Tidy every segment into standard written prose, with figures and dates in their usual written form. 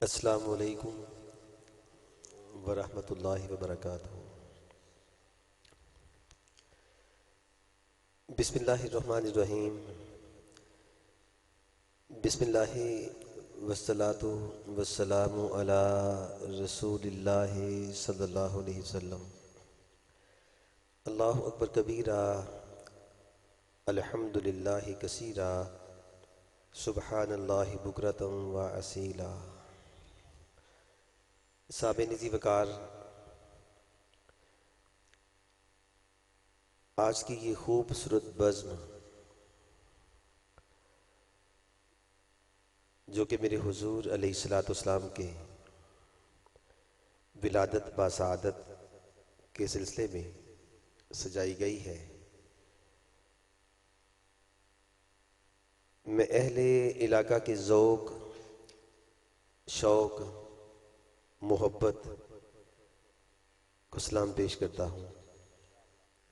السلام علیکم ورحمۃ اللہ وبرکاتہ۔ بسم اللہ الرحمن الرحیم۔ بسم اللہ والصلاۃ والسلام علی رسول اللہ صلی اللہ علیہ وسلم۔ اللہ اکبر کبیرہ، الحمد للہ کثیرہ، سبحان اللہ بکرۃ و اصیلا۔ صاحب نزی وقار، آج کی یہ خوبصورت بزم جو کہ میرے حضور علیہ الصلوۃ والسلام کے ولادت باسعادت کے سلسلے میں سجائی گئی ہے، میں اہل علاقہ کے ذوق، شوق، محبت کو سلام پیش کرتا ہوں۔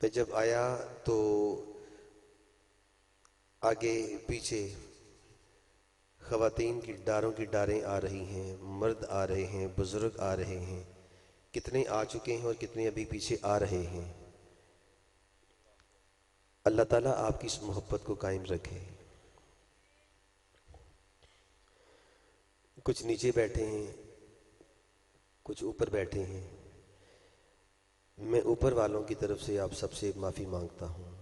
میں جب آیا تو آگے پیچھے خواتین کی ڈاروں کی ڈاریں آ رہی ہیں، مرد آ رہے ہیں، بزرگ آ رہے ہیں، کتنے آ چکے ہیں اور کتنے ابھی پیچھے آ رہے ہیں۔ اللہ تعالیٰ آپ کی اس محبت کو قائم رکھے۔ کچھ نیچے بیٹھے ہیں، کچھ اوپر بیٹھے ہیں۔ میں اوپر والوں کی طرف سے آپ سب سے معافی مانگتا ہوں۔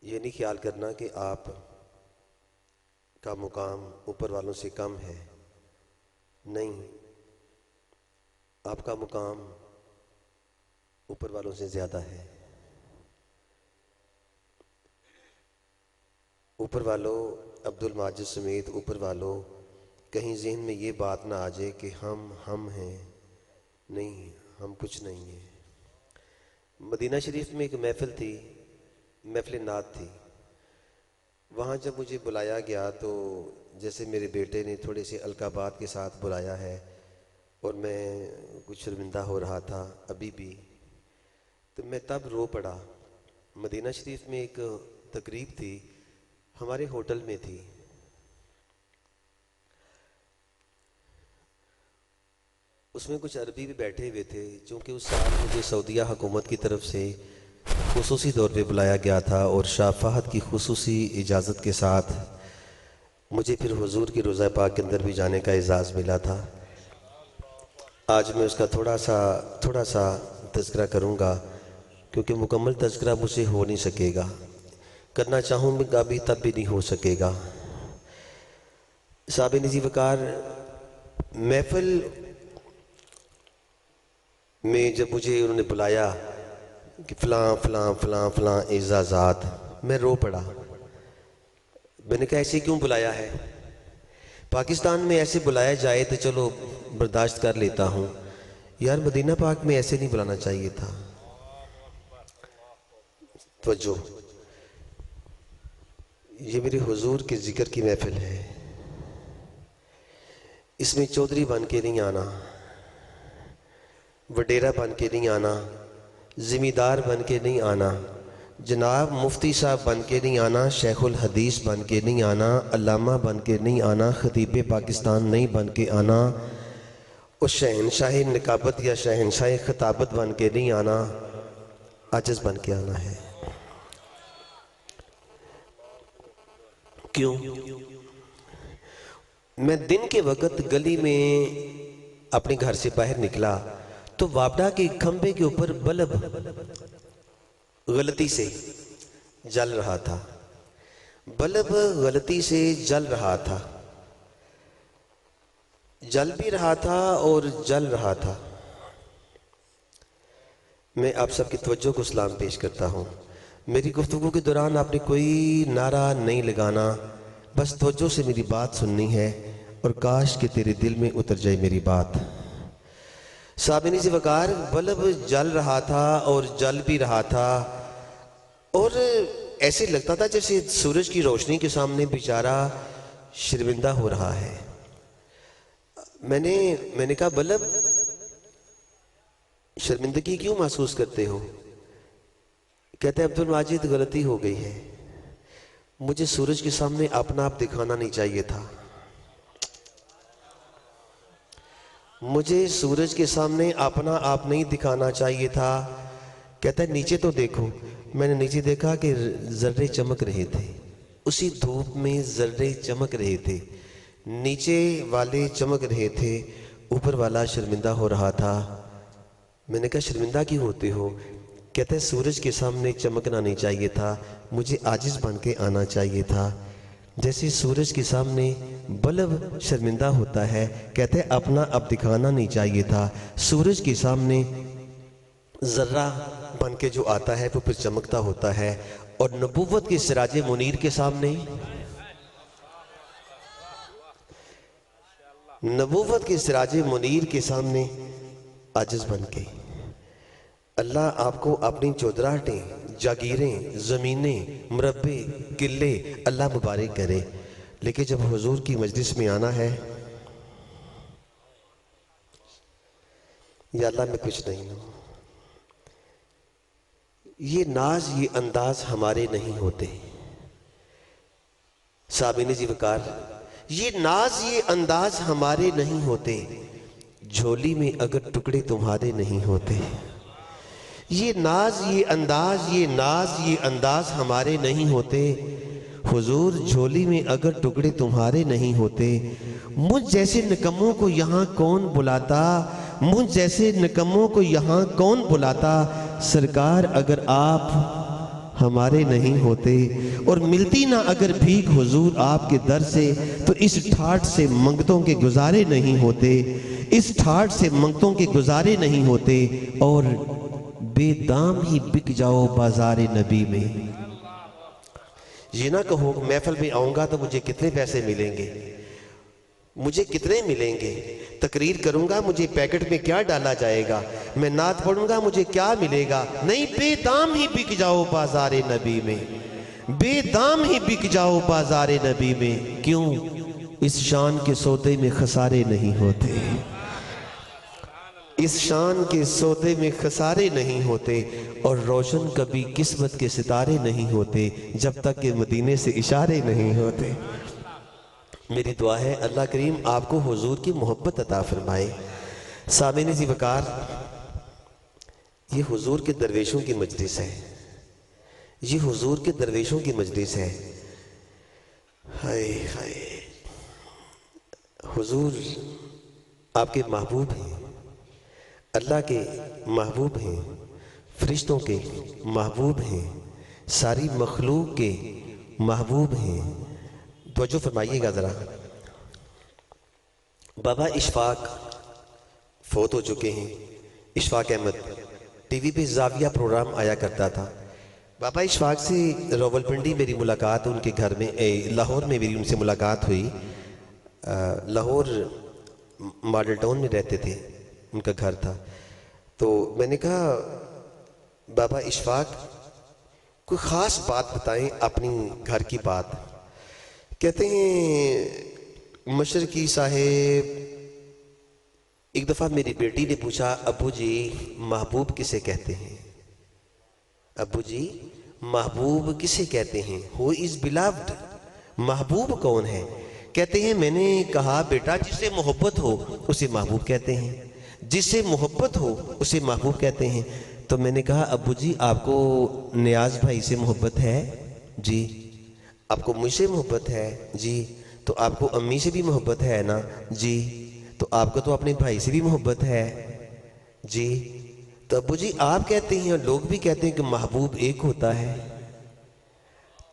یہ نہیں خیال کرنا کہ آپ کا مقام اوپر والوں سے کم ہے، نہیں، آپ کا مقام اوپر والوں سے زیادہ ہے۔ اوپر والوں، عبد الماجد سمیت اوپر والوں، کہیں ذہن میں یہ بات نہ آ جائے کہ ہم ہیں، نہیں، ہم کچھ نہیں ہیں۔ مدینہ شریف میں ایک محفل تھی، محفل نعت تھی۔ وہاں جب مجھے بلایا گیا تو جیسے میرے بیٹے نے تھوڑے سے القابات کے ساتھ بلایا ہے اور میں کچھ شرمندہ ہو رہا تھا ابھی بھی، تو میں تب رو پڑا۔ مدینہ شریف میں ایک تقریب تھی، ہمارے ہوٹل میں تھی۔ اس میں کچھ عربی بھی بیٹھے ہوئے تھے، چونکہ اس سال مجھے سعودیہ حکومت کی طرف سے خصوصی طور پہ بلایا گیا تھا اور شاہ فہد کی خصوصی اجازت کے ساتھ مجھے پھر حضور کی روضہ پاک کے اندر بھی جانے کا اعزاز ملا تھا۔ آج میں اس کا تھوڑا سا تذکرہ کروں گا، کیونکہ مکمل تذکرہ مجھ سے ہو نہیں سکے گا، کرنا چاہوں گا بھی تب بھی نہیں ہو سکے گا۔ صاحب نزی وقار، محفل میں جب مجھے انہوں نے بلایا کہ فلاں فلاں فلاں فلاں اعزازات، میں رو پڑا۔ میں نے کہا ایسے کیوں بلایا ہے؟ پاکستان میں ایسے بلایا جائے تو چلو برداشت کر لیتا ہوں، یار مدینہ پاک میں ایسے نہیں بلانا چاہیے تھا۔ توجہ، یہ میرے حضور کے ذکر کی محفل ہے، اس میں چودھری بن کے نہیں آنا، وڈیرا بن کے نہیں آنا، زمیندار بن کے نہیں آنا، جناب مفتی صاحب بن کے نہیں آنا، شیخ الحدیث بن کے نہیں آنا، علامہ بن کے نہیں آنا، خطیب پاکستان نہیں بن کے آنا، اور شہنشاہ نقابت یا شہنشاہ خطابت بن کے نہیں آنا، عاجز بن کے آنا ہے۔ کیوں؟ میں دن کے وقت گلی میں اپنے گھر سے باہر نکلا تو وابڈا کے کھمبے کے اوپر بلب غلطی سے جل رہا تھا، بلب غلطی سے جل رہا تھا، جل بھی رہا تھا اور جل رہا تھا۔ میں آپ سب کی توجہ کو سلام پیش کرتا ہوں۔ میری گفتگو کے دوران آپ نے کوئی نعرہ نہیں لگانا، بس توجہ سے میری بات سننی ہے، اور کاش کہ تیرے دل میں اتر جائے میری بات۔ صاحب نزی وقار، بلب جل رہا تھا اور جل بھی رہا تھا، اور ایسے لگتا تھا جیسے سورج کی روشنی کے سامنے بیچارہ شرمندہ ہو رہا ہے۔ میں نے کہا بلب، شرمندگی کیوں محسوس کرتے ہو؟ کہتے ہیں عبد الماجد غلطی ہو گئی ہے، مجھے سورج کے سامنے اپنا آپ دکھانا نہیں چاہیے تھا۔ مجھے سورج کے سامنے اپنا آپ نہیں دکھانا چاہیے تھا. کہتا ہے نیچے تو دیکھو. میں نے نیچے دیکھا کہ ذرے چمک رہے تھے, اسی دھوپ میں ذرے چمک رہے تھے. نیچے والے چمک رہے تھے, اوپر والا شرمندہ ہو رہا تھا. میں نے کہا شرمندہ کیوں ہوتے ہو؟ کہتا ہے سورج کے سامنے چمکنا نہیں چاہیے تھا, مجھے عاجز بن کے آنا چاہیے تھا. جیسے سورج کے سامنے بلب شرمندہ ہوتا ہے, کہتے ہیں اپنا اب دکھانا نہیں چاہیے تھا. سورج کے سامنے ذرہ بن کے جو آتا ہے وہ پھر چمکتا ہوتا ہے, اور نبوت کے سراج منیر کے سامنے, نبوت کے سراج منیر کے سامنے عاجز بن کے. اللہ آپ کو اپنی چودراہٹیں, جاگیریں, زمینیں, مربے, قلعے اللہ مبارک کرے. لیکن جب حضور کی مجلس میں آنا ہے, یا اللہ میں کچھ نہیں ہوں, یہ ناز یہ انداز ہمارے نہیں ہوتے. سامعین جی وقار, یہ ناز یہ انداز ہمارے نہیں ہوتے. جھولی میں اگر ٹکڑے تمہارے نہیں ہوتے. یہ ناز یہ انداز یہ ناز یہ انداز ہمارے نہیں ہوتے. حضور جھولی میں اگر ٹکڑے تمہارے نہیں ہوتے. مجھ جیسے نکموں کو یہاں کون بلاتا, مجھ جیسے نکموں کو یہاں کون بلاتا. سرکار اگر آپ ہمارے نہیں ہوتے, اور ملتی نہ اگر بھیک حضور آپ کے در سے, تو اس ٹھاٹھ سے منگتوں کے گزارے نہیں ہوتے. اس ٹھاٹھ سے منگتوں کے گزارے نہیں ہوتے. اور بے دام ہی بک جاؤ بازار نبی میں. یہ نہ کہو محفل میں آؤں گا تو مجھے کتنے پیسے ملیں گے, مجھے کتنے ملیں گے. تقریر کروں گا مجھے پیکٹ میں کیا ڈالا جائے گا, میں نعت پڑھوں گا مجھے کیا ملے گا. نہیں, بے دام ہی بک جاؤ بازار نبی میں, بے دام ہی بک جاؤ بازار نبی میں. کیوں؟ اس شان کے سودے میں خسارے نہیں ہوتے. اس شان کے سودے میں خسارے نہیں ہوتے. اور روشن کبھی قسمت کے ستارے نہیں ہوتے جب تک کہ مدینے سے اشارے نہیں ہوتے. میری دعا ہے اللہ کریم آپ کو حضور کی محبت عطا فرمائے. سامعین ذی وقار, یہ حضور کے درویشوں کی مجلس ہے, یہ حضور کے درویشوں کی مجلس ہے. ہائے ہائے, حضور آپ کے محبوب ہیں, اللہ کے محبوب ہیں, فرشتوں کے محبوب ہیں, ساری مخلوق کے محبوب ہیں. توجہ فرمائیے گا ذرا. بابا اشفاق فوت ہو چکے ہیں. اشفاق احمد ٹی وی پہ زاویہ پروگرام آیا کرتا تھا. بابا اشفاق سے راولپنڈی میری ملاقات, ان کے گھر میں لاہور میں میری ان سے ملاقات ہوئی. لاہور ماڈل ٹاؤن میں رہتے تھے, ان کا گھر تھا. تو میں نے کہا بابا اشفاق کوئی خاص بات بتائیں, اپنی گھر کی بات. کہتے ہیں مشرقی صاحب, ایک دفعہ میری بیٹی نے پوچھا ابو جی محبوب کسے کہتے ہیں, ابو جی محبوب کسے کہتے ہیں, ہو از بیلوڈ, محبوب کون ہے؟ کہتے ہیں میں نے کہا بیٹا جس سے محبت ہو اسے محبوب کہتے ہیں, جس سے محبت ہو اسے محبوب کہتے ہیں. تو میں نے کہا ابو جی آپ کو نیاز بھائی سے محبت ہے؟ جی. آپ کو مجھ سے محبت ہے؟ جی. تو آپ کو امی سے بھی محبت ہے نا؟ جی. تو آپ کو تو اپنے بھائی سے بھی محبت ہے؟ جی. تو ابو جی آپ کہتے ہیں اور لوگ بھی کہتے ہیں کہ محبوب ایک ہوتا ہے,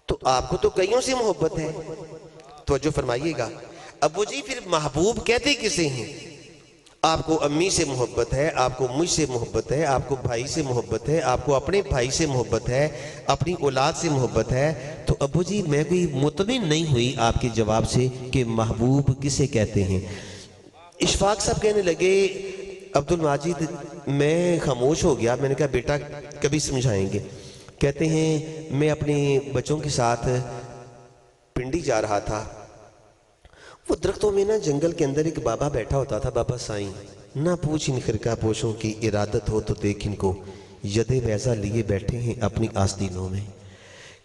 تو آپ کو تو کئیوں سے محبت ہے. توجہ فرمائیے گا. ابو جی پھر محبوب کہتے کسے ہیں؟ آپ کو امی سے محبت ہے, آپ کو مجھ سے محبت ہے, آپ کو بھائی سے محبت ہے, آپ کو اپنے بھائی سے محبت ہے, اپنی اولاد سے محبت ہے. تو ابو جی میں کوئی مطمئن نہیں ہوئی آپ کے جواب سے کہ محبوب کسے کہتے ہیں. اشفاق صاحب کہنے لگے عبد الماجد, میں خاموش ہو گیا. میں نے کہا بیٹا کبھی سمجھائیں گے. کہتے ہیں میں اپنے بچوں کے ساتھ پنڈی جا رہا تھا. وہ درختوں میں نا جنگل کے اندر ایک بابا بیٹھا ہوتا تھا, بابا سائیں. نہ پوچھ ان خرقہ پوشوں کی ارادت ہو تو دیکھ ان کو, ید بیضا لیے بیٹھے ہیں اپنی آستینوں میں.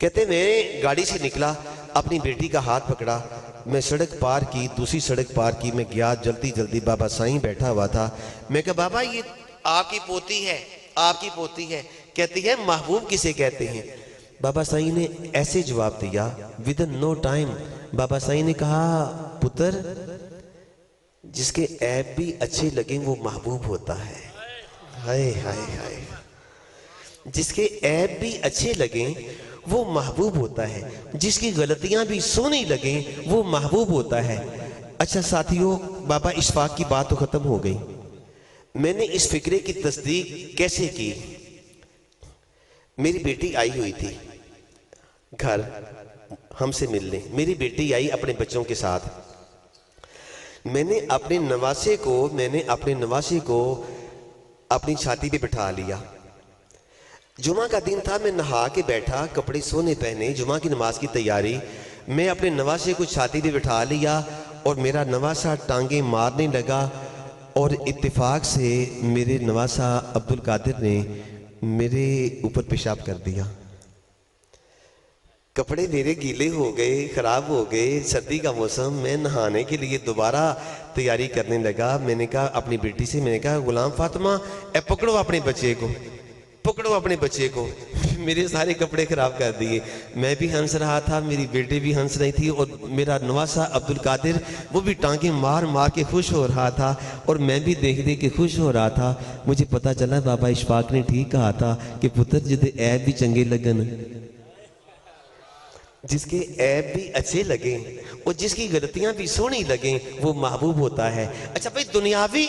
کہتے میں گاڑی سے نکلا، اپنی بیٹی کا ہاتھ پکڑا، میں سڑک پار کی، دوسری سڑک پار کی، میں گیا جلدی جلدی، بابا سائیں بیٹھا ہوا تھا۔ میں کہا بابا یہ آپ کی پوتی ہے، آپ کی پوتی ہے۔ کہتی ہے محبوب کسے کہتے ہیں؟ بابا سائیں نے ایسے جواب دیا within no time۔ بابا سائیں نے کہا پتر، جس کے عیب بھی اچھے لگیں وہ محبوب ہوتا ہے۔ ہائے ہائے ہائے، جس کے عیب بھی اچھے لگیں وہ محبوب ہوتا ہے، جس کی غلطیاں بھی سونی لگیں وہ محبوب ہوتا ہے۔ اچھا ساتھیوں، بابا اشفاق کی بات تو ختم ہو گئی۔ میں نے اس فکرے کی تصدیق کیسے کی؟ میری بیٹی آئی ہوئی تھی گھر ہم سے ملنے، میری بیٹی آئی اپنے بچوں کے ساتھ۔ میں نے اپنے نواسے کو اپنی چھاتی پہ بٹھا لیا۔ جمعہ کا دن تھا، میں نہا کے بیٹھا، کپڑے سونے پہنے، جمعہ کی نماز کی تیاری۔ میں اپنے نواسے کو چھاتی پہ بٹھا لیا اور میرا نواسا ٹانگیں مارنے لگا، اور اتفاق سے میرے نواسا عبدالقادر نے میرے اوپر پیشاب کر دیا۔ کپڑے میرے گیلے ہو گئے، خراب ہو گئے، سردی کا موسم، میں نہانے کے لیے دوبارہ تیاری کرنے لگا۔ میں نے کہا اپنی بیٹی سے، میں نے کہا غلام فاطمہ اے پکڑو اپنے بچے کو، پکڑو اپنے بچے کو۔ میرے سارے کپڑے خراب کر دیے۔ میں بھی ہنس رہا تھا، میری بیٹی بھی ہنس رہی تھی، اور میرا نواسا عبدالقادر وہ بھی ٹانگیں مار مار کے خوش ہو رہا تھا، اور میں بھی دیکھ دے کے خوش ہو رہا تھا۔ مجھے پتا چلا بابا اشفاق نے ٹھیک کہا تھا کہ پتر جدے عیب بھی چنگے لگن، جس کے عیب بھی اچھے لگیں اور جس کی غلطیاں بھی سونی لگیں وہ محبوب ہوتا ہے۔ اچھا بھائی، دنیاوی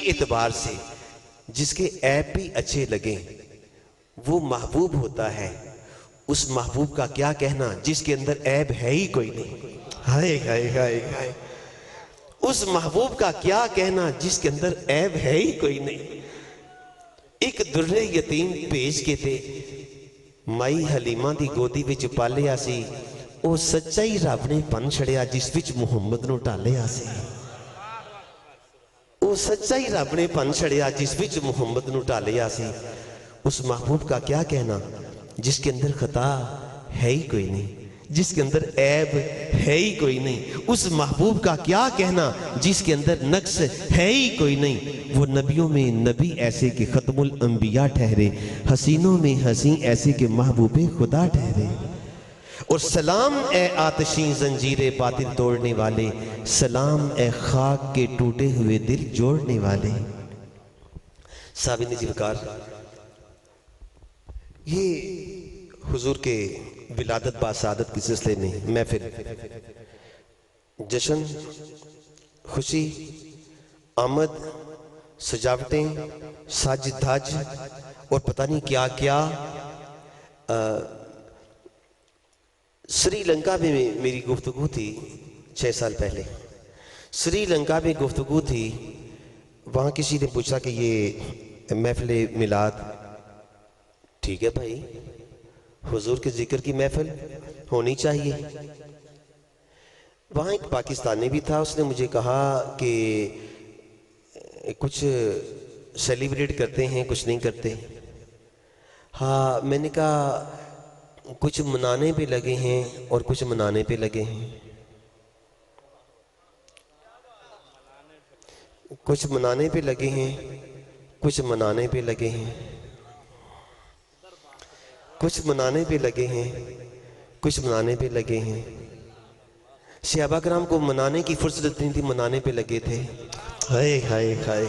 اعتبار سے جس کے عیب بھی اچھے لگیں وہ محبوب ہوتا ہے۔ اس محبوب کا کیا کہنا جس کے اندر عیب ہے ہی کوئی نہیں۔ ہائے ہائے ہائے ہائے، اس محبوب کا کیا کہنا جس کے اندر عیب ہے ہی کوئی نہیں۔ ایک در یتیم بھیج کے تے مائی حلیمہ دی گودی وچ پالیا سی، او سچائی رب نے پن چھڑیا جس وچ محمد نو ٹالیا سی۔ او سچائی رب نے پن چھڑیا جس وچ محمد نو ٹالیا سی۔ اس محبوب کا کیا کہنا جس کے اندر خطا ہے ہی کوئی نہیں، جس کے اندر عیب ہے ہی کوئی نہیں۔ اس محبوب کا کیا کہنا جس کے اندر نقص ہے ہی کوئی نہیں۔ وہ نبیوں میں نبی ایسے کہ ختم الانبیاء ٹھہرے، حسینوں میں حسین ایسے کہ محبوب خدا ٹھہرے۔ اور سلام اے آتشیں زنجیر باطل توڑنے والے، سلام اے خاک کے ٹوٹے ہوئے دل جوڑنے والے۔ صاحب نجی وقار، یہ حضور کے ولادت باسعادت کے سلسلے میں محفل، جشن، خوشی، آمد، سجاوٹیں، سج دھج اور پتہ نہیں کیا کیا۔ سری لنکا میں میری گفتگو تھی 6 سال پہلے، سری لنکا میں گفتگو تھی۔ وہاں کسی نے پوچھا کہ یہ محفل میلاد، ٹھیک ہے بھائی، حضور کے ذکر کی محفل ہونی چاہیے۔ وہاں ایک پاکستانی بھی تھا، اس نے مجھے کہا کہ کچھ سیلیبریٹ کرتے ہیں کچھ نہیں کرتے۔ ہاں، میں نے کہا کچھ منانے پہ لگے ہیں اور کچھ منانے پہ لگے ہیں، کچھ منانے پہ لگے ہیں، کچھ منانے پہ لگے ہیں، کچھ منانے پہ لگے ہیں، کچھ منانے پہ لگے ہیں۔ صحابہ کرام کو منانے کی فرصت نہیں تھی، منانے پہ لگے تھے۔ ہائے ہائے ہائے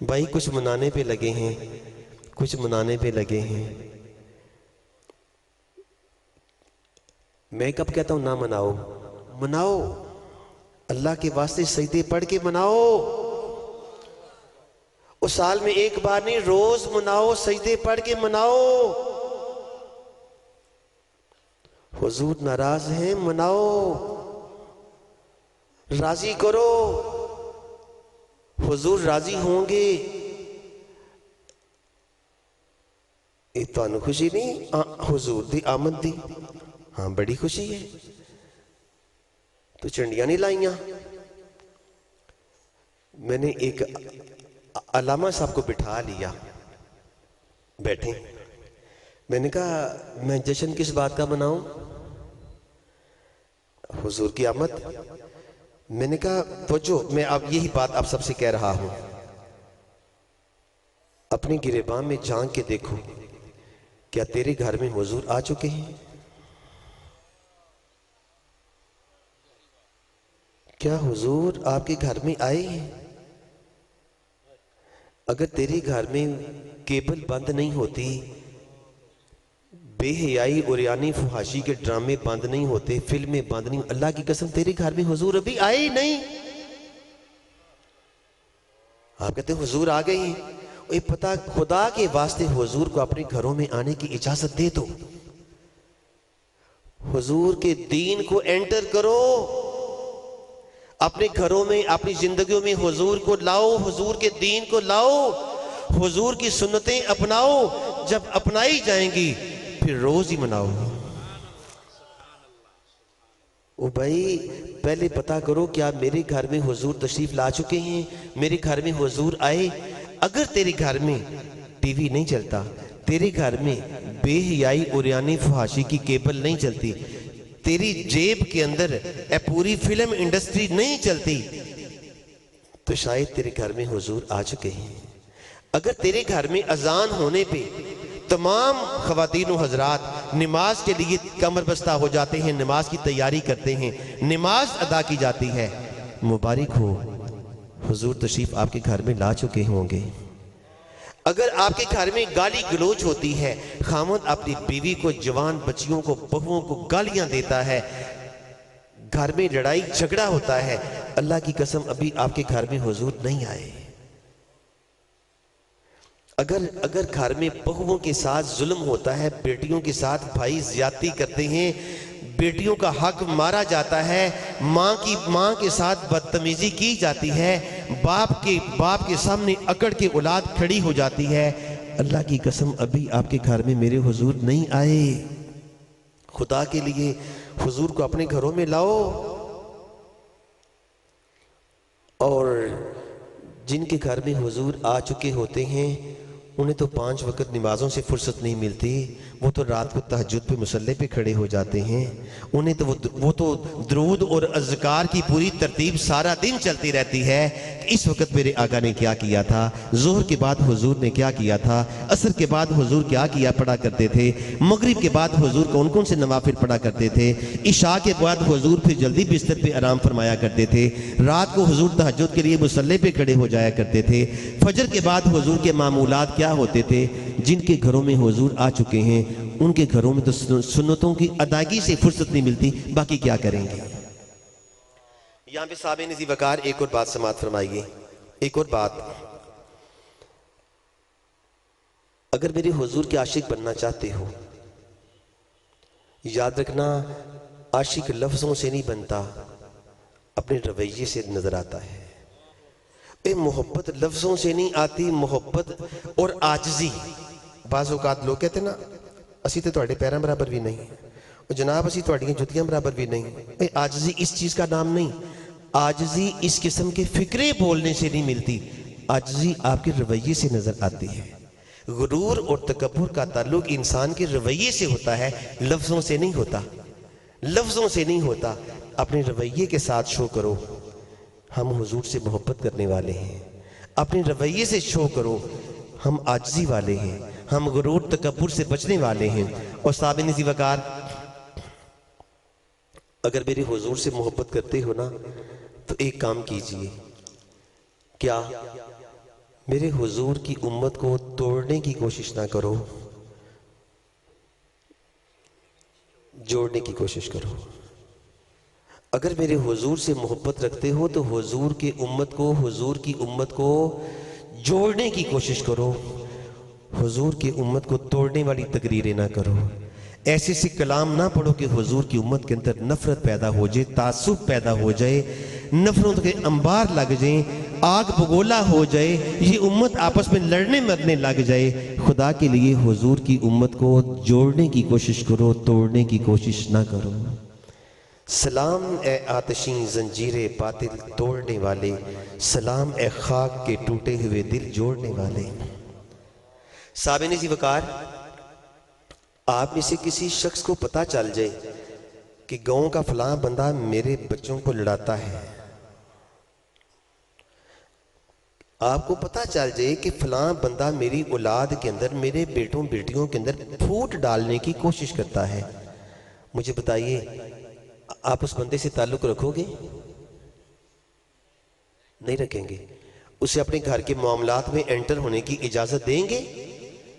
بھائی، کچھ منانے پہ لگے ہیں، کچھ منانے پہ لگے ہیں۔ میں کب کہتا ہوں نہ مناؤ، مناؤ، اللہ کے واسطے سجدے پڑھ کے مناؤ۔ اور سال میں ایک بار نہیں، روز مناؤ، سجدے پڑھ کے مناؤ۔ حضور ناراض ہیں، مناؤ، راضی کرو، حضور راضی ہوں گے۔ یہ تو انو خوشی نہیں، حضور دی آمد دی، ہاں بڑی خوشی ہے، تو چنڈیاں نہیں لائیاں۔ میں نے ایک علامہ صاحب کو بٹھا لیا، بیٹھیں، میں نے کہا میں جشن کس بات کا مناؤں؟ حضور کی آمد۔ میں نے کہا توجہ، میں اب یہی بات آپ سب سے کہہ رہا ہوں، اپنی گریباں میں جھانک کے دیکھو، کیا تیرے گھر میں حضور آ چکے ہیں؟ کیا حضور آپ کے گھر میں آئے ہیں؟ اگر تیرے گھر میں کیبل بند نہیں ہوتی، بے حیائی اوریانی فحاشی کے ڈرامے بند نہیں ہوتے، فلمیں بند نہیں، اللہ کی قسم تیرے گھر میں حضور ابھی آئے ہی نہیں۔ آپ کہتے ہیں حضور آ گئے ہیں، اے پتہ خدا کے واسطے حضور کو اپنے گھروں میں آنے کی اجازت دے دو، حضور کے دین کو انٹر کرو، اپنے گھروں میں اپنی زندگیوں میں حضور کو لاؤ، حضور کے دین کو لاؤ، حضور کی سنتیں اپناؤ، جب اپنائی جائیں گی پھر روز ہی مناؤ۔ او بھائی پہلے پتا کرو کیا میرے گھر میں حضور تشریف لا چکے ہیں، میرے گھر میں حضور آئے۔ اگر تیرے گھر میں ٹی وی نہیں چلتا، تیرے گھر میں بے حیائی اوریانی فحاشی کی کیبل نہیں چلتی، تیری جیب کے اندر پوری فلم انڈسٹری نہیں چلتی، تو شاید تیرے گھر میں حضور آ چکے ہیں۔ اگر تیرے گھر میں اذان ہونے پہ تمام خواتین و حضرات نماز کے لیے کمر بستہ ہو جاتے ہیں، نماز کی تیاری کرتے ہیں، نماز ادا کی جاتی ہے، مبارک ہو، حضور تشریف آپ کے گھر میں لا چکے ہوں گے۔ اگر آپ کے گھر میں گالی گلوچ ہوتی ہے، خاوند اپنی بیوی کو، جوان بچیوں کو، بہووں کو گالیاں دیتا ہے، گھر میں لڑائی جھگڑا ہوتا ہے، اللہ کی قسم ابھی آپ کے گھر میں حضور نہیں آئے۔ اگر گھر میں بہووں کے ساتھ ظلم ہوتا ہے، بیٹیوں کے ساتھ بھائی زیادتی کرتے ہیں، بیٹیوں کا حق مارا جاتا ہے، ماں کے ساتھ بدتمیزی کی جاتی ہے، باپ کے سامنے اکڑ کے اولاد کھڑی ہو جاتی ہے، اللہ کی قسم ابھی آپ کے گھر میں میرے حضور نہیں آئے۔ خدا کے لیے حضور کو اپنے گھروں میں لاؤ۔ اور جن کے گھر میں حضور آ چکے ہوتے ہیں انہیں تو 5 وقت نمازوں سے فرصت نہیں ملتی، وہ تو رات کو تہجد پہ مصلی پہ کھڑے ہو جاتے ہیں، انہیں تو وہ تو درود اور اذکار کی پوری ترتیب سارا دن چلتی رہتی ہے کہ اس وقت میرے آقا نے کیا کیا تھا، ظہر کے بعد حضور نے کیا کیا تھا، عصر کے بعد حضور کیا پڑھا کرتے تھے، مغرب کے بعد حضور کون سے نوافل پڑھا کرتے تھے، عشاء کے بعد حضور پھر جلدی بستر پہ آرام فرمایا کرتے تھے، رات کو حضور تہجد کے لیے مصلی پہ کھڑے ہو جایا کرتے تھے، فجر کے بعد حضور کے معمولات کیا ہوتے تھے۔ جن کے گھروں میں حضور آ چکے ہیں ان کے گھروں میں تو سنتوں کی ادائیگی سے فرصت نہیں ملتی، باقی کیا کریں گے۔ یہاں پہ صاحب نذیر وقار ایک اور بات سماعت فرمائیے، ایک اور بات، اگر میرے حضور کے عاشق بننا چاہتے ہو، یاد رکھنا عاشق لفظوں سے نہیں بنتا، اپنے رویے سے نظر آتا ہے۔ محبت لفظوں سے نہیں آتی، محبت اور عاجزی، بعض اوقات لوگ کہتے ہیں نا اسی تے تواڈے پیراں برابر بھی نہیں، اور جناب اسی تواڈیاں جتیاں برابر بھی نہیں۔ عاجزی اس چیز کا نام نہیں، عاجزی اس قسم کے فکرے بولنے سے نہیں ملتی، عاجزی آپ کے رویے سے نظر آتی ہے۔ غرور اور تکبر کا تعلق انسان کے رویے سے ہوتا ہے، لفظوں سے نہیں ہوتا، لفظوں سے نہیں ہوتا۔ اپنے رویے کے ساتھ شو کرو ہم حضور سے محبت کرنے والے ہیں، اپنے رویے سے شو کرو ہم عاجزی والے ہیں، ہم غرور تکبر سے بچنے والے ہیں۔ اور صاحب نذیر وقار اگر میرے حضور سے محبت کرتے ہو نا تو ایک کام کیجئے، کیا میرے حضور کی امت کو توڑنے کی کوشش نہ کرو، جوڑنے کی کوشش کرو۔ اگر میرے حضور سے محبت رکھتے ہو تو حضور کی امت کو جوڑنے کی کوشش کرو، حضور کی امت کو توڑنے والی تقریریں نہ کرو، ایسے سے کلام نہ پڑھو کہ حضور کی امت کے اندر نفرت پیدا ہو جائے، تعصب پیدا ہو جائے، نفرت کے انبار لگ جائیں، آگ بگولا ہو جائے، یہ امت آپس میں لڑنے مرنے لگ جائے۔ خدا کے لیے حضور کی امت کو جوڑنے کی کوشش کرو، توڑنے کی کوشش نہ کرو۔ سلام اے آتشیں زنجیر باطل توڑنے والے، سلام اے خاک کے ٹوٹے ہوئے دل جوڑنے والے۔ صاحب نذیر وقار آپ میں سے کسی شخص کو پتہ چل جائے کہ گاؤں کا فلاں بندہ میرے بچوں کو لڑاتا ہے، آپ کو پتہ چل جائے کہ فلاں بندہ میری اولاد کے اندر، میرے بیٹوں بیٹیوں کے اندر پھوٹ ڈالنے کی کوشش کرتا ہے، مجھے بتائیے آپ اس بندے سے تعلق رکھو گے؟ نہیں رکھیں گے۔ اسے اپنے گھر کے معاملات میں انٹر ہونے کی اجازت دیں گے؟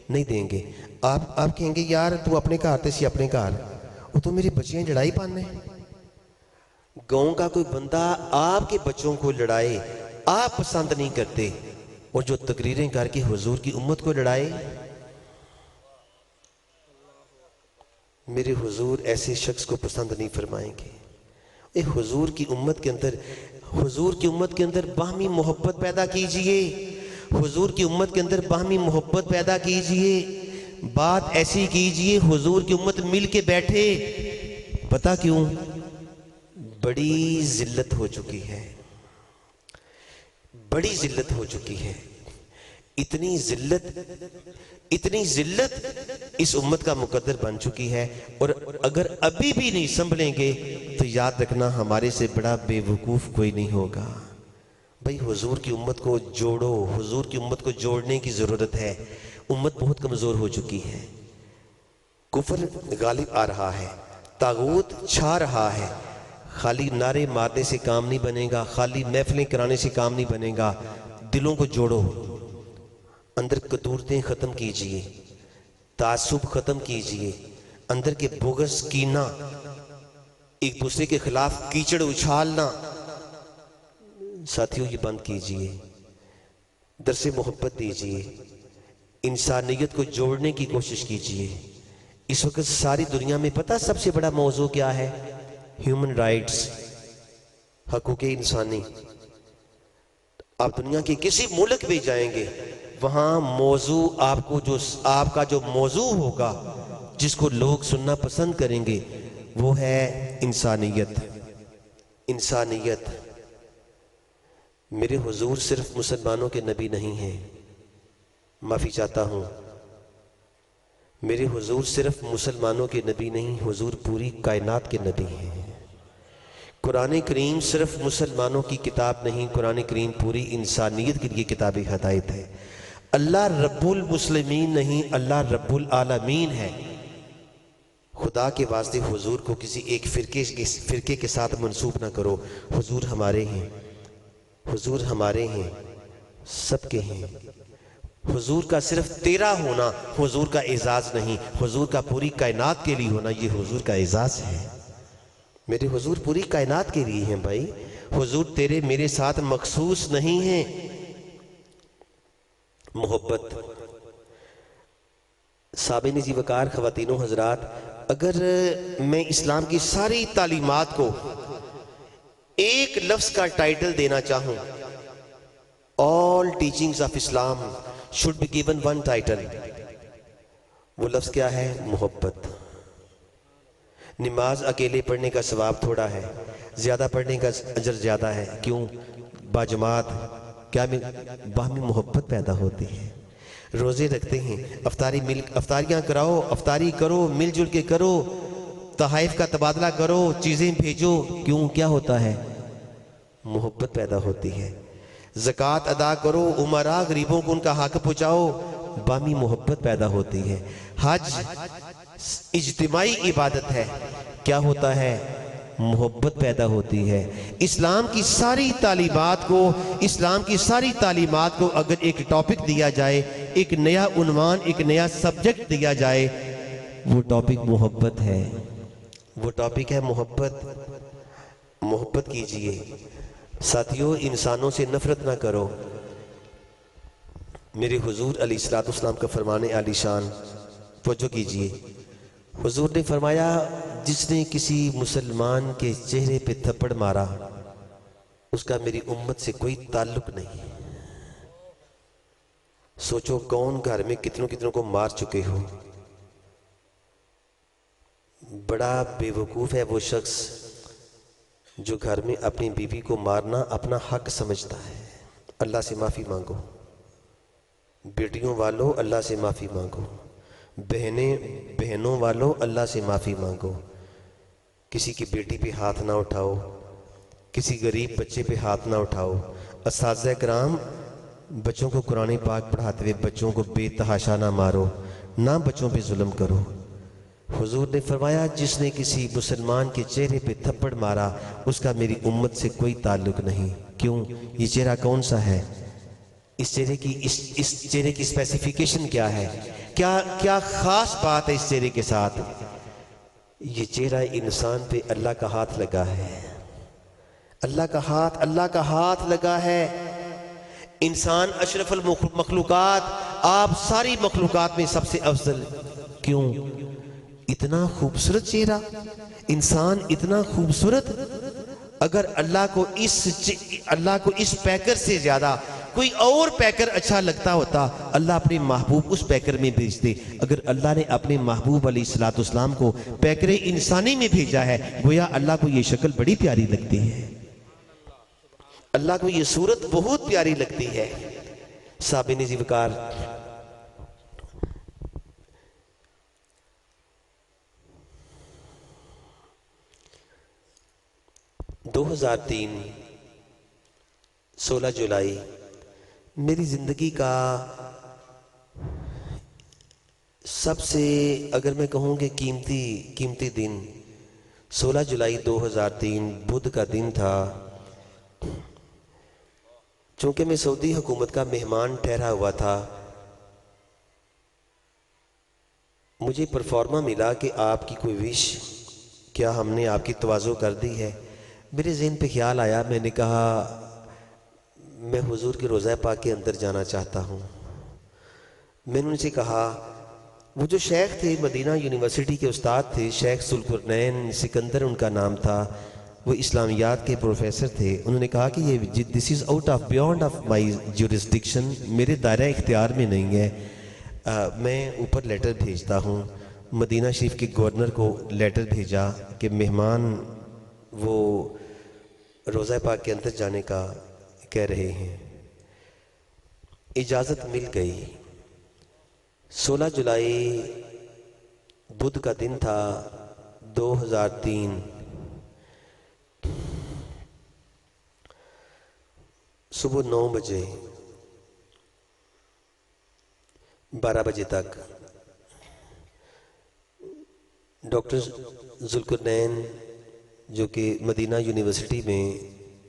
نہیں دیں گے۔ آپ کہیں گے یار تو اپنے گھر تے سی اپنے گھر، وہ تو میری بچیاں لڑائی پانے۔ گاؤں کا کوئی بندہ آپ کے بچوں کو لڑائے، آپ پسند نہیں کرتے، اور جو تقریریں کر کے حضور کی امت کو لڑائے، میرے حضور ایسے شخص کو پسند نہیں فرمائیں گے۔ اے حضور کی امت کے اندر باہمی محبت پیدا کیجئے، حضور کی امت کے اندر باہمی محبت پیدا کیجئے، بات ایسی کیجئے حضور کی امت مل کے بیٹھے۔ پتہ کیوں؟ بڑی ذلت ہو چکی ہے، بڑی ذلت ہو چکی ہے، اتنی ذلت اس امت کا مقدر بن چکی ہے، اور اگر ابھی بھی نہیں سنبھلیں گے تو یاد رکھنا ہمارے سے بڑا بے وقوف کوئی نہیں ہوگا۔ بھئی حضور کی امت کو جوڑو، حضور کی امت کو جوڑنے کی ضرورت ہے، امت بہت کمزور ہو چکی ہے، کفر غالب آ رہا ہے، طاغوت چھا رہا ہے، خالی نعرے مارنے سے کام نہیں بنے گا، خالی محفلیں کرانے سے کام نہیں بنے گا، دلوں کو جوڑو، اندر کدورتیں ختم کیجئے، تعصب ختم کیجئے، اندر کے بغض کینہ، ایک دوسرے کے خلاف کیچڑ اچھالنا، ساتھیوں یہ بند کیجئے، درس محبت دیجئے، انسانیت کو جوڑنے کی کوشش کیجئے۔ اس وقت ساری دنیا میں پتہ سب سے بڑا موضوع کیا ہے؟ ہیومن رائٹس، حقوق انسانی۔ آپ دنیا کے کسی ملک میں جائیں گے، وہاں موضوع آپ کا جو موضوع ہوگا، جس کو لوگ سننا پسند کریں گے، وہ ہے انسانیت۔ انسانیت۔ میرے حضور صرف مسلمانوں کے نبی نہیں ہیں، معافی چاہتا ہوں، میرے حضور صرف مسلمانوں کے نبی نہیں، حضور پوری کائنات کے نبی ہیں۔ قرآن کریم صرف مسلمانوں کی کتاب نہیں، قرآن کریم پوری انسانیت کے لیے کتاب ہدایت ہے۔ اللہ رب المسلمین نہیں، اللہ رب العالمین ہے۔ خدا کے واسطے حضور کو کسی ایک فرقے کے ساتھ منسوب نہ کرو، حضور ہمارے ہیں، حضور ہمارے ہیں، سب کے ہیں۔ حضور کا صرف تیرا ہونا حضور کا اعزاز نہیں، حضور کا پوری کائنات کے لیے ہونا یہ حضور کا اعزاز ہے۔ میرے حضور پوری کائنات کے لیے ہیں بھائی، حضور تیرے میرے ساتھ مخصوص نہیں ہیں۔ محبت۔ سامعین ذی وقار خواتین و حضرات، اگر میں اسلام کی ساری تعلیمات کو ایک لفظ کا ٹائٹل دینا چاہوں، all teachings of Islam should be given one title، وہ لفظ کیا ہے؟ محبت۔ نماز اکیلے پڑھنے کا ثواب تھوڑا ہے، زیادہ پڑھنے کا اجر زیادہ ہے، کیوں؟ باجماعت کیا باہمی محبت پیدا ہوتی ہے۔ روزے رکھتے ہیں، افطاریاں کراؤ، افطاری کرو، مل جل کے کرو، تحائف کا تبادلہ کرو، چیزیں بھیجو، کیوں؟ کیا ہوتا ہے؟ محبت پیدا ہوتی ہے۔ زکوٰۃ ادا کرو، امراء غریبوں کو ان کا حق پہنچاؤ، باہمی محبت پیدا ہوتی ہے۔ حج اجتماعی عبادت ہے، کیا ہوتا ہے؟ محبت پیدا ہوتی ہے۔ اسلام کی ساری تعلیمات کو اگر ایک ٹاپک دیا جائے، ایک نیا عنوان، ایک نیا سبجیکٹ دیا جائے، وہ ٹاپک محبت ہے، وہ ٹاپک ہے محبت۔ محبت کیجئے ساتھیوں، انسانوں سے نفرت نہ کرو۔ میرے حضور علیہ السلام کا فرمان عالی شان، توجہ کیجئے، حضور نے فرمایا جس نے کسی مسلمان کے چہرے پہ تھپڑ مارا اس کا میری امت سے کوئی تعلق نہیں۔ سوچو کون گھر میں کتنوں کو مار چکے ہو۔ بڑا بے وقوف ہے وہ شخص جو گھر میں اپنی بیوی کو مارنا اپنا حق سمجھتا ہے۔ اللہ سے معافی مانگو، بیٹیوں والوں اللہ سے معافی مانگو، بہنوں والوں اللہ سے معافی مانگو، کسی کی بیٹی پہ ہاتھ نہ اٹھاؤ، کسی غریب بچے پہ ہاتھ نہ اٹھاؤ۔ اساتذہ کرام، بچوں کو قرآن پاک پڑھاتے ہوئے بچوں کو بے تحاشا نہ مارو، نہ بچوں پہ ظلم کرو۔ حضور نے فرمایا جس نے کسی مسلمان کے چہرے پہ تھپڑ مارا اس کا میری امت سے کوئی تعلق نہیں۔ کیوں؟ یہ چہرہ کون سا ہے؟ اس چہرے کی اسپیسیفیکیشن کیا ہے؟ کیا خاص بات ہے اس چہرے کے ساتھ؟ یہ چہرہ انسان پہ اللہ کا ہاتھ لگا ہے، اللہ کا ہاتھ لگا ہے۔ انسان اشرف المخلوقات، آپ ساری مخلوقات میں سب سے افضل۔ کیوں؟ اتنا خوبصورت چہرہ، انسان اتنا خوبصورت۔ اگر اللہ کو اس پیکر سے زیادہ کوئی اور پیکر اچھا لگتا ہوتا، اللہ اپنے محبوب اس پیکر میں بھیجتے۔ اگر اللہ نے اپنے محبوب علیہ الصلوۃ والسلام کو پیکر انسانی میں بھیجا ہے، گویا اللہ کو یہ شکل بڑی پیاری لگتی ہے، اللہ کو یہ صورت بہت پیاری لگتی ہے۔ صاحب نظیر وقار، 2003 16 جولائی میری زندگی کا سب سے، اگر میں کہوں کہ قیمتی دن 16 جولائی 2003 بدھ کا دن تھا۔ چونکہ میں سعودی حکومت کا مہمان ٹھہرا ہوا تھا، مجھے پرفارما ملا کہ آپ کی کوئی وش، کیا ہم نے آپ کی تواضع کر دی ہے؟ میرے ذہن پہ خیال آیا، میں نے کہا میں حضور کے روضہ پاک کے اندر جانا چاہتا ہوں۔ میں نے ان سے کہا، وہ جو شیخ تھے مدینہ یونیورسٹی کے استاد تھے، شیخ ذوالقرنین سکندر ان کا نام تھا، وہ اسلامیات کے پروفیسر تھے۔ انہوں نے کہا کہ یہ this is out of beyond of my jurisdiction, میرے دائرہ اختیار میں نہیں ہے، میں اوپر لیٹر بھیجتا ہوں۔ مدینہ شریف کے گورنر کو لیٹر بھیجا کہ مہمان وہ روضہ پاک کے اندر جانے کا کہہ رہے ہیں۔ اجازت مل گئی۔ 16 جولائی بدھ کا دن تھا 2003۔ صبح 9 بجے 12 بجے تک ڈاکٹر ذوالقرنین جو کہ مدینہ یونیورسٹی میں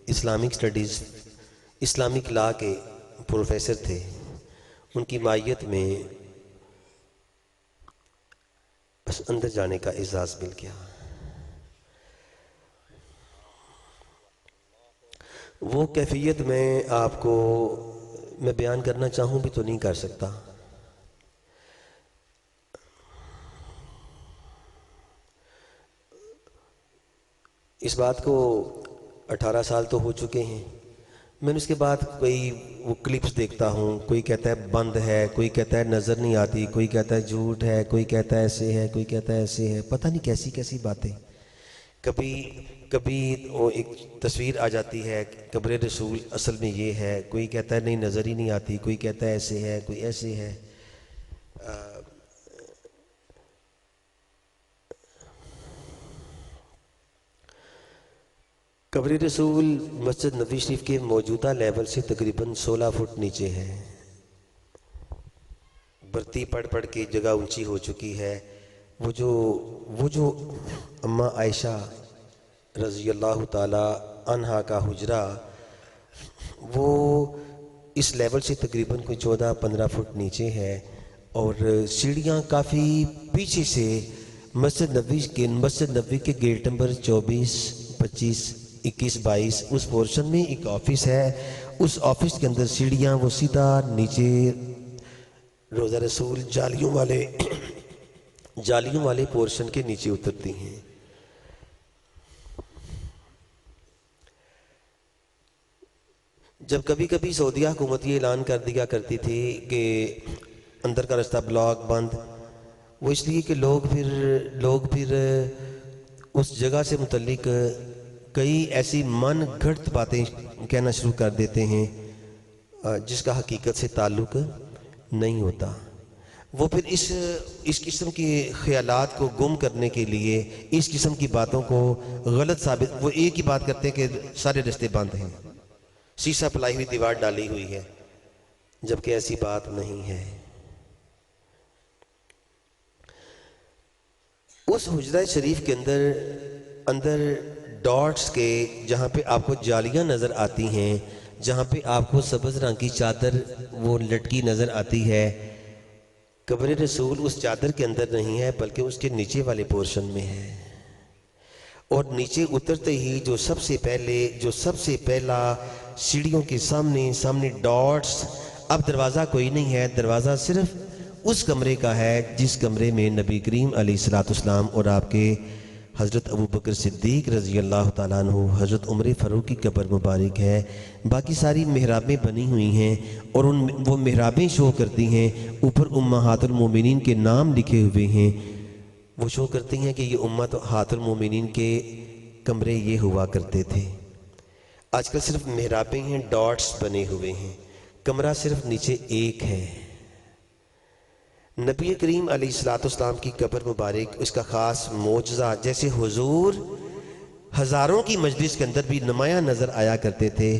اسلامک سٹڈیز، اسلامک لا کے پروفیسر تھے، ان کی معیت میں اندر جانے کا اعزاز مل گیا۔ وہ کیفیت میں بیان کرنا چاہوں بھی تو نہیں کر سکتا۔ اس بات کو 18 سال تو ہو چکے ہیں۔ میں نے اس کے بعد کوئی وہ کلپس دیکھتا ہوں، کوئی کہتا ہے بند ہے، کوئی کہتا ہے نظر نہیں آتی، کوئی کہتا ہے جھوٹ ہے، کوئی کہتا ہے ایسے ہے، کوئی کہتا ہے ایسے ہے، پتہ نہیں کیسی کیسی باتیں۔ کبھی وہ ایک تصویر آ جاتی ہے قبر رسول اصل میں یہ ہے، کوئی کہتا ہے نہیں نظر ہی نہیں آتی، کوئی کہتا ہے ایسے ہے، کوئی ایسے ہے۔ قبر رسول مسجد نبوی شریف کے موجودہ لیول سے تقریباً 16 فٹ نیچے ہے۔ برتی پڑھ کے جگہ اونچی ہو چکی ہے۔ وہ جو اماں عائشہ رضی اللہ تعالی عنہا کا حجرہ، وہ اس لیول سے تقریباً کوئی 14-15 فٹ نیچے ہے، اور سیڑھیاں کافی پیچھے سے مسجد نبوی کے گیٹ نمبر 24، 25، 21، 22 اس پورشن میں ایک آفس ہے۔ اس آفس کے اندر سیڑھیاں وہ سیدھا نیچے روضہ رسول جالیوں والے پورشن کے نیچے اترتی ہیں۔ جب کبھی کبھی سعودیہ حکومت یہ اعلان کر دیا کرتی تھی کہ اندر کا رستہ بلاک بند، وہ اس لیے کہ لوگ پھر اس جگہ سے متعلق کئی ایسی من گھڑت باتیں کہنا شروع کر دیتے ہیں جس کا حقیقت سے تعلق نہیں ہوتا۔ وہ پھر اس قسم کے خیالات کو گم کرنے کے لیے اس قسم کی باتوں کو غلط ثابت، وہ ایک ہی بات کرتے ہیں کہ سارے رستے بند ہیں، سیسا پلائی ہوئی دیوار ڈالی ہوئی ہے، جبکہ ایسی بات نہیں ہے۔ اس حجرہ شریف کے اندر ڈاٹس کے جہاں پہ آپ کو جالیاں نظر آتی ہیں، جہاں پہ آپ کو سبز رنگ کی چادر وہ لٹکی نظر آتی ہے، قبر رسول اس چادر کے اندر نہیں ہے بلکہ اس کے نیچے والے پورشن میں ہے۔ اور نیچے اترتے ہی جو سب سے پہلا سیڑھیوں کے سامنے ڈاٹس، اب دروازہ کوئی نہیں ہے، دروازہ صرف اس کمرے کا ہے جس کمرے میں نبی کریم علیہ السلام اور آپ کے حضرت ابوبکر صدیق رضی اللہ تعالیٰ عنہ، حضرت عمر فاروق کی قبر مبارک ہے۔ باقی ساری محرابیں بنی ہوئی ہیں اور وہ محرابیں شو کرتی ہیں، اوپر امہات المومنین کے نام لکھے ہوئے ہیں، وہ شو کرتی ہیں کہ یہ امہات المومنین کے کمرے یہ ہوا کرتے تھے۔ آج کل صرف محرابیں ہیں، ڈاٹس بنے ہوئے ہیں، کمرہ صرف نیچے ایک ہے۔ نبی کریم علیہ السلام کی قبر مبارک، اس کا خاص معجزہ، جیسے حضور ہزاروں کی مجلس کے اندر بھی نمایاں نظر آیا کرتے تھے،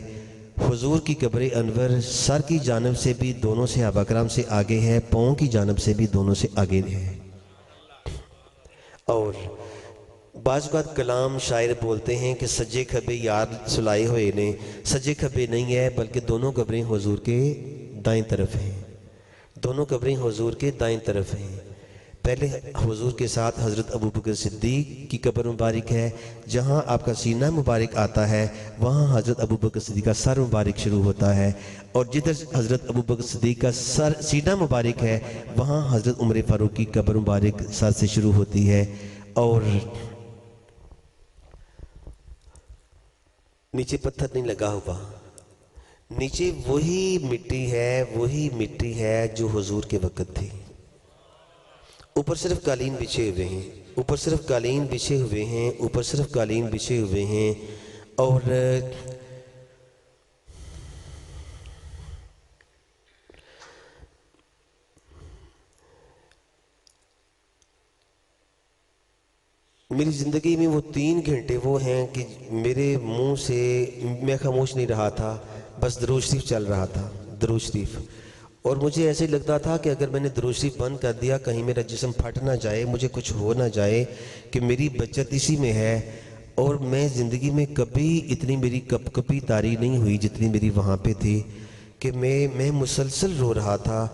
حضور کی قبر انور سر کی جانب سے بھی دونوں صحابہ کرام سے آگے ہے، پاؤں کی جانب سے بھی دونوں سے آگے ہے۔ اور بعض اوقات کلام شاعر بولتے ہیں کہ سجے کھبے یار سلائے ہوئے نے، سجے کھبے نہیں ہے بلکہ دونوں قبریں حضور کے دائیں طرف ہیں، دونوں قبریں حضور کے دائیں طرف ہیں۔ پہلے حضور کے ساتھ حضرت ابوبکر صدیق کی قبر مبارک ہے، جہاں آپ کا سینہ مبارک آتا ہے وہاں حضرت ابوبکر صدیق کا سر مبارک شروع ہوتا ہے، اور جدھر حضرت ابوبکر صدیق کا سینہ مبارک ہے وہاں حضرت عمر فاروق کی قبر مبارک سر سے شروع ہوتی ہے۔ اور نیچے پتھر نہیں لگا ہوا، نیچے وہی مٹی ہے جو حضور کے وقت تھی، اوپر صرف قالین بچھے ہوئے ہیں، اوپر صرف قالین بچھے ہوئے ہیں۔ اور میری زندگی میں وہ 3 گھنٹے وہ ہیں کہ میرے منہ سے میں خاموش نہیں رہا تھا، بس درود شریف چل رہا تھا، درود شریف، اور مجھے ایسے لگتا تھا کہ اگر میں نے درود شریف بند کر دیا کہیں میرا جسم پھٹ نہ جائے، مجھے کچھ ہو نہ جائے، کہ میری بچت اسی میں ہے۔ اور میں زندگی میں کبھی اتنی میری کپ کپی طاری نہیں ہوئی جتنی میری وہاں پہ تھی، کہ میں مسلسل رو رہا تھا،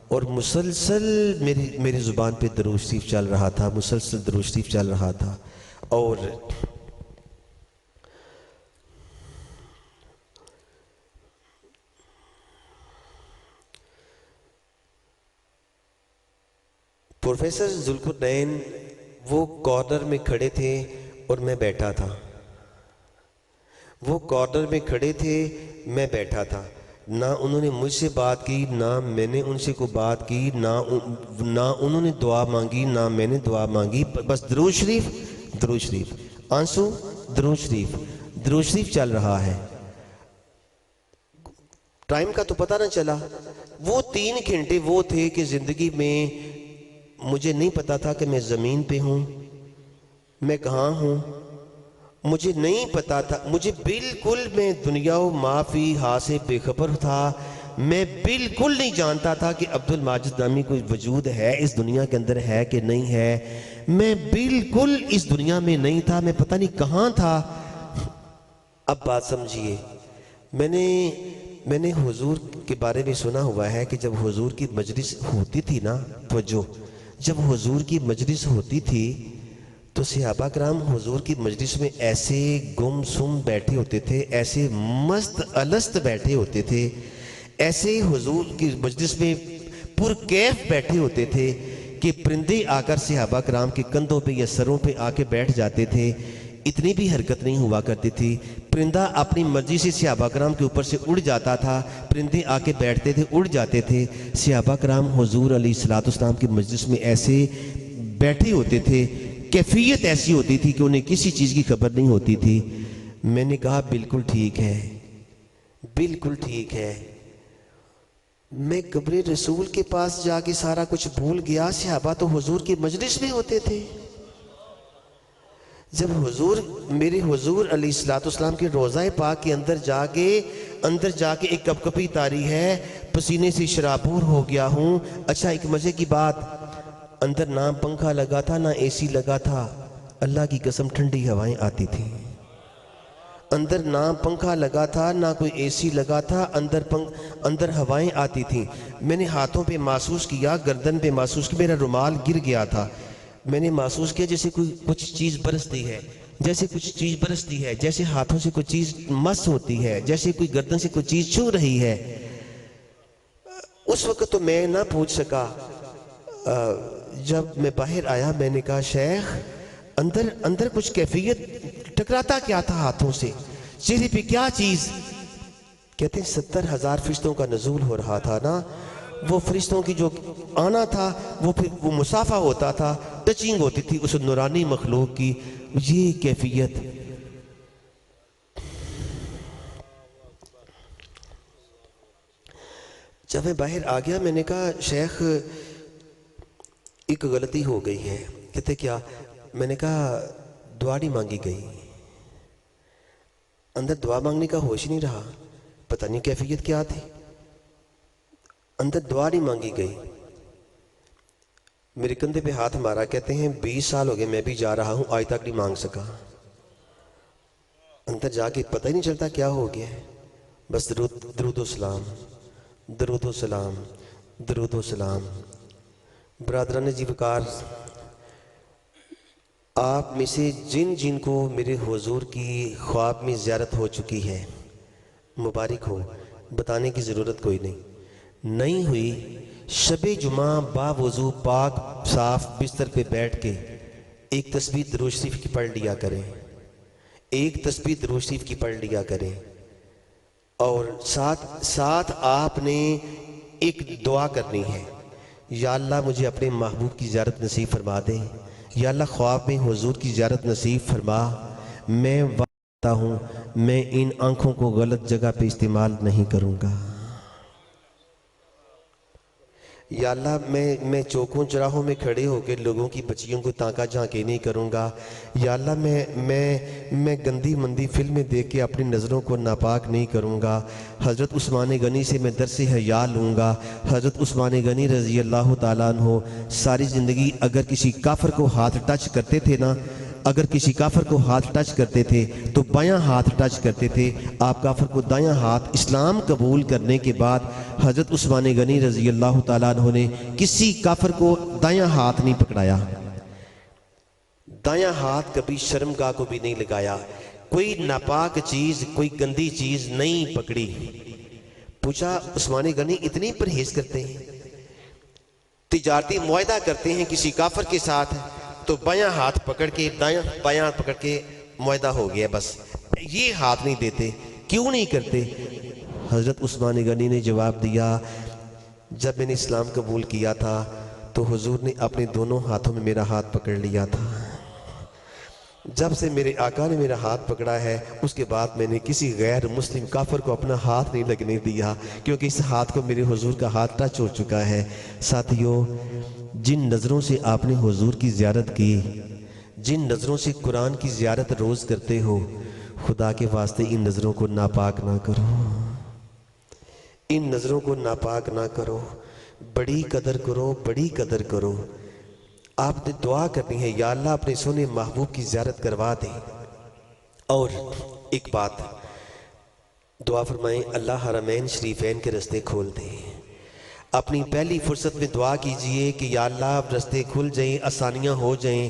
اور مسلسل میری زبان پہ درود شریف چل رہا تھا، مسلسل درود شریف چل رہا تھا۔ اور پروفیسر ذوالقرنین وہ کارنر میں کھڑے تھے اور میں بیٹھا تھا، وہ کارنر میں کھڑے تھے، میں بیٹھا تھا، نہ انہوں نے مجھ سے بات کی، نہ میں نے ان سے کوئی بات کی، نہ انہوں نے دعا مانگی، نہ میں نے دعا مانگی، بس درود شریف، آنسو، درود شریف چل رہا ہے۔ ٹائم کا تو پتہ نہ چلا، وہ 3 گھنٹے وہ تھے کہ زندگی میں مجھے نہیں پتا تھا کہ میں زمین پہ ہوں، میں کہاں ہوں، مجھے نہیں پتا تھا، مجھے بالکل، میں دنیا و ما فیہا سے بے خبر تھا، میں بالکل نہیں جانتا تھا کہ عبد الماجد نامی کوئی وجود ہے اس دنیا کے اندر، ہے کہ نہیں ہے، میں بالکل اس دنیا میں نہیں تھا، میں پتہ نہیں کہاں تھا۔ اب بات سمجھیے، میں نے حضور کے بارے میں سنا ہوا ہے کہ جب حضور کی مجلس ہوتی تھی نا، توجہ، جب حضور کی مجلس ہوتی تھی تو صحابہ کرام حضور کی مجلس میں ایسے گم سم بیٹھے ہوتے تھے، ایسے مست الست بیٹھے ہوتے تھے، ایسے حضور کی مجلس میں پرکیف بیٹھے ہوتے تھے کہ پرندے آ کر صحابہ کرام کے کندھوں پہ یا سروں پہ آ کے بیٹھ جاتے تھے، اتنی بھی حرکت نہیں ہوا کرتی تھی، پرندہ اپنی مرضی سے صحابہ کرام کے اوپر سے اڑ جاتا تھا، پرندے آ کے بیٹھتے تھے، اڑ جاتے تھے، صحابہ کرام حضور علیہ السلام کی مجلس میں ایسے بیٹھے ہوتے تھے، کیفیت ایسی ہوتی تھی کہ انہیں کسی چیز کی خبر نہیں ہوتی تھی۔ میں نے کہا بالکل ٹھیک ہے، بالکل ٹھیک ہے، میں قبر رسول کے پاس جا کے سارا کچھ بھول گیا. صحابہ تو حضور کی مجلس میں ہوتے تھے. جب میرے حضور علیہ السلام کے روضہ پاک کے اندر جا کے ایک کپ کپی تاری ہے, پسینے سے شرابور ہو گیا ہوں. اچھا ایک مزے کی بات, اندر نہ پنکھا لگا تھا نہ اے سی لگا تھا. اللہ کی قسم ٹھنڈی ہوائیں آتی تھیں. اندر نہ پنکھا لگا تھا نہ کوئی اے سی لگا تھا, اندر ہوائیں آتی تھیں. میں نے ہاتھوں پہ محسوس کیا, گردن پہ محسوس کیا, میرا رومال گر گیا تھا. میں نے محسوس کیا جیسے کچھ چیز برستی ہے, جیسے ہاتھوں سے کوئی چیز مس ہوتی ہے, جیسے کوئی گردن سے کوئی چیز چھو رہی ہے. اس وقت تو میں نہ پوچھ سکا. جب میں باہر آیا میں نے کہا شیخ اندر کچھ کیفیت, ٹکراتا کیا تھا ہاتھوں سے, چہرے پہ کیا چیز؟ کہتے ہیں 70,000 فرشتوں کا نزول ہو رہا تھا نا, وہ فرشتوں کی جو آنا تھا وہ مسافہ ہوتا تھا, ٹچنگ ہوتی تھی اس نورانی مخلوق کی. یہ کیفیت. جب میں باہر آ گیا میں نے کہا شیخ ایک غلطی ہو گئی ہے. کہتے کیا؟ میں نے کہا دعا نہیں مانگی گئی. اندر دعا مانگنے کا ہوش نہیں رہا, پتہ نہیں کیفیت کیا تھی, اندر دعا نہیں مانگی گئی. میرے کندھے پہ ہاتھ مارا, کہتے ہیں 20 سال ہو گئے میں بھی جا رہا ہوں, آج تک نہیں مانگ سکا. اندر جا کے پتہ ہی نہیں چلتا کیا ہو گیا ہے. بس درود و سلام, درود و سلام, درود و سلام. برادران جی وقار, آپ میں سے جن کو میرے حضور کی خواب میں زیارت ہو چکی ہے مبارک ہو, بتانے کی ضرورت کوئی نہیں ہوئی. شب جمعہ باوضو پاک صاف بستر پہ بیٹھ کے ایک تسبیح درود شریف کی پڑھ لیا کریں, ایک تسبیح درود شریف کی پڑھ لیا کریں. اور ساتھ آپ نے ایک دعا کرنی ہے, یا اللہ مجھے اپنے محبوب کی زیارت نصیب فرما دے, یا اللہ خواب میں حضور کی زیارت نصیب فرما. میں وعدہ ہوں میں ان آنکھوں کو غلط جگہ پہ استعمال نہیں کروں گا. یا اللہ میں چوکوں چراہوں میں کھڑے ہو کے لوگوں کی بچیوں کو تانکا جھانکے نہیں کروں گا. یا اللہ میں گندی مندی فلمیں دیکھ کے اپنی نظروں کو ناپاک نہیں کروں گا. حضرت عثمان غنی سے میں درس حیا لوں گا. حضرت عثمان غنی رضی اللہ تعالیٰ عنہ ساری زندگی اگر کسی کافر کو ہاتھ ٹچ کرتے تھے نا, اگر کسی کافر کو ہاتھ ٹچ کرتے تھے تو بایاں ہاتھ ٹچ کرتے تھے. آپ کافر کو دایاں ہاتھ, اسلام قبول کرنے کے بعد حضرت عثمان غنی رضی اللہ تعالیٰ عنہ نے کسی کافر کو دایاں ہاتھ نہیں پکڑایا, دایاں ہاتھ کبھی شرمگاہ کو بھی نہیں لگایا, کوئی ناپاک چیز کوئی گندی چیز نہیں پکڑی. پوچھا عثمان غنی اتنی پرہیز کرتے ہیں, تجارتی معاہدہ کرتے ہیں کسی کافر کے ساتھ تو بایاں ہاتھ پکڑ کے بایاں پکڑ کے معاہدہ ہو گیا, بس یہ ہاتھ نہیں دیتے, کیوں نہیں کرتے؟ حضرت عثمان غنی نے جواب دیا جب میں نے اسلام قبول کیا تھا تو حضور نے اپنے دونوں ہاتھوں میں میرا ہاتھ پکڑ لیا تھا. جب سے میرے آقا نے میرا ہاتھ پکڑا ہے اس کے بعد میں نے کسی غیر مسلم کافر کو اپنا ہاتھ نہیں لگنے دیا, کیونکہ اس ہاتھ کو میرے حضور کا ہاتھ ٹچ ہو چکا ہے. ساتھیو, جن نظروں سے آپ نے حضور کی زیارت کی, جن نظروں سے قرآن کی زیارت روز کرتے ہو, خدا کے واسطے ان نظروں کو ناپاک نہ کرو, ان نظروں کو ناپاک نہ کرو. بڑی قدر کرو, بڑی قدر کرو. آپ نے دعا کرنی ہے یا اللہ اپنے سونے محبوب کی زیارت کروا دے. اور ایک بات دعا فرمائیں, اللہ حرمین شریفین کے رستے کھول دے. اپنی پہلی فرصت میں دعا کیجئے کہ یا اللہ رستے کھل جائیں, آسانیاں ہو جائیں,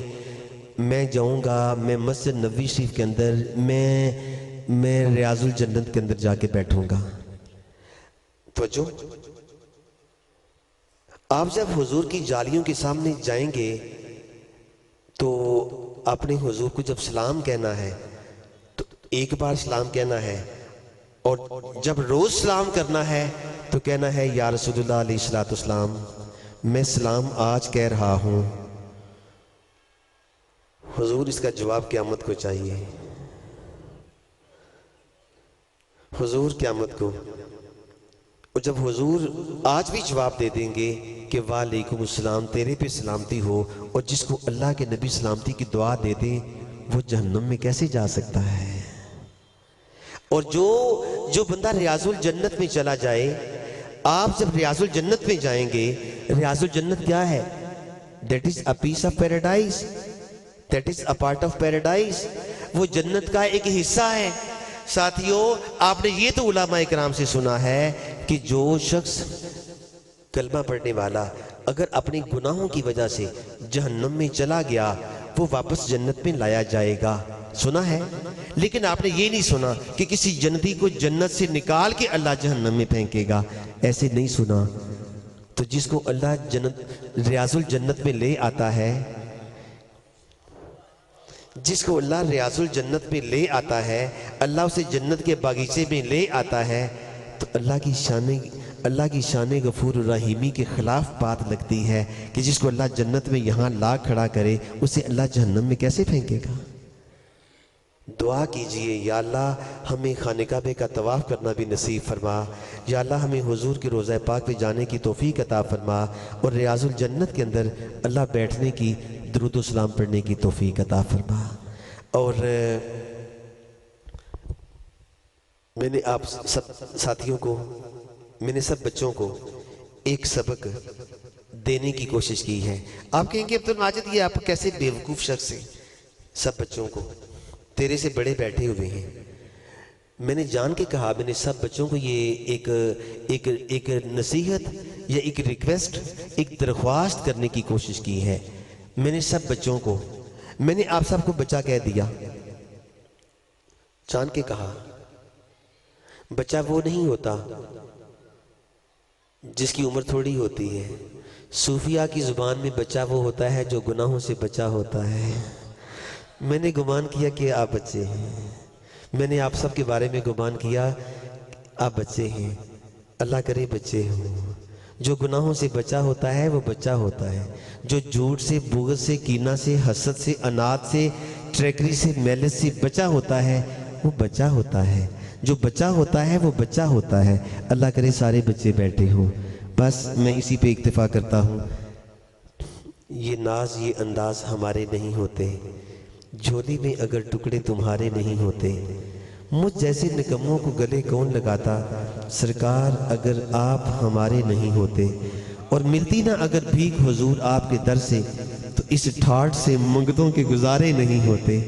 میں جاؤں گا, میں مسجد نبوی شریف کے اندر میں ریاض الجنت کے اندر جا کے بیٹھوں گا. توجہ, آپ جب حضور کی جالیوں کے سامنے جائیں گے تو اپنے حضور کو جب سلام کہنا ہے تو ایک بار سلام کہنا ہے, اور جب روز سلام کرنا ہے تو کہنا ہے یا رسول اللہ علیہ السلام میں سلام آج کہہ رہا ہوں. حضور اس کا جواب قیامت کو چاہیے, حضور قیامت کو اور جب حضور آج بھی جواب دے دیں گے کہ وعلیکم السلام، تیرے پہ سلامتی ہو، اور جس کو اللہ کے نبی سلامتی کی دعا دے دیں وہ جہنم میں کیسے جا سکتا ہے؟ اور جو بندہ ریاض الجنت میں چلا جائے، آپ جب ریاض الجنت میں جائیں گے، ریاض الجنت کیا ہے؟ That is a piece of paradise. That is a part of paradise. وہ جنت کا ایک حصہ ہے۔ ساتھیوں، آپ نے یہ تو علماء اکرام سے سنا ہے کہ جو شخص کلمہ پڑھنے والا اگر اپنی گناہوں کی وجہ سے جہنم میں چلا گیا وہ واپس جنت میں لایا جائے گا، سنا ہے؟ لیکن آپ نے یہ نہیں سنا کہ کسی جنتی کو جنت سے نکال کے اللہ جہنم میں پھینکے گا، ایسے نہیں سنا۔ تو جس کو اللہ ریاض الجنت میں لے آتا ہے، جس کو اللہ ریاض الجنت میں لے آتا ہے، اللہ اسے جنت کے باغیچے میں لے آتا ہے، تو اللہ کی شان غفور الرحیمی کے خلاف بات لگتی ہے کہ جس کو اللہ جنت میں یہاں لا کھڑا کرے اسے اللہ جہنم میں کیسے پھینکے گا؟ دعا کیجئے، یا اللہ ہمیں خانہ کعبہ کا طواف کرنا بھی نصیب فرما، یا اللہ ہمیں حضور کے روضہ پاک پہ جانے کی توفیق عطا فرما، اور ریاض الجنت کے اندر اللہ بیٹھنے کی، درود و سلام پڑھنے کی توفیق عطا فرما۔ اور میں نے آپ سب ساتھیوں کو، میں نے سب بچوں کو ایک سبق دینے کی کوشش کی ہے۔ آپ کہیں گے عبدالماجد یہ آپ کیسے بیوقوف شخص ہیں؟ سب بچوں کو، تیرے سے بڑے بیٹھے ہوئے ہیں، میں نے جان کے کہا، میں نے سب بچوں کو یہ ایک نصیحت یا ایک ریکویسٹ، ایک درخواست کرنے کی کوشش کی ہے۔ میں نے سب بچوں کو، میں نے آپ سب کو بچہ کہہ دیا، جان کے کہا۔ بچہ وہ نہیں ہوتا جس کی عمر تھوڑی ہوتی ہے، صوفیہ کی زبان میں بچہ وہ ہوتا ہے جو گناہوں سے بچا ہوتا ہے۔ میں نے گمان کیا کہ آپ بچے ہیں، میں نے آپ سب کے بارے میں گمان کیا آپ بچے ہیں، اللہ کرے بچے ہوں۔ جو گناہوں سے بچا ہوتا ہے وہ بچہ ہوتا ہے، جو جھوٹ سے، بغض سے، کینہ سے، حسد سے، انات سے، ٹریکری سے، میلت سے بچا ہوتا ہے وہ بچہ ہوتا ہے، جو بچہ ہوتا ہے وہ بچہ ہوتا ہے۔ اللہ کرے سارے بچے بیٹھے ہوں، بس میں اسی پہ اکتفا کرتا ہوں۔ یہ ناز، یہ انداز ہمارے نہیں ہوتے، جھولی میں اگر ٹکڑے تمہارے نہیں ہوتے، مجھ جیسے نکموں کو گلے کون لگاتا، سرکار اگر آپ ہمارے نہیں ہوتے، اور ملتی نہ اگر بھیک حضور آپ کے در سے، تو اس ٹھاٹھ سے منگتوں کے گزارے نہیں ہوتے۔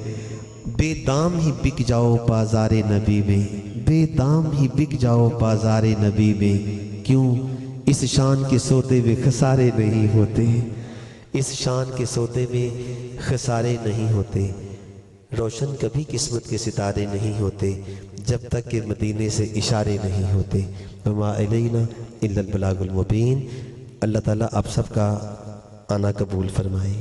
بے دام ہی بک جاؤ بازار نبی میں، بے دام ہی بک جاؤ بازار نبی میں، کیوں اس شان کے سودے میں خسارے نہیں ہوتے، اس شان کے سودے میں خسارے نہیں ہوتے۔ روشن کبھی قسمت کے ستارے نہیں ہوتے جب تک کہ مدینے سے اشارے نہیں ہوتے۔ وما علینا الا البلاغ المبین۔ اللہ تعالیٰ آپ سب کا آنا قبول فرمائے۔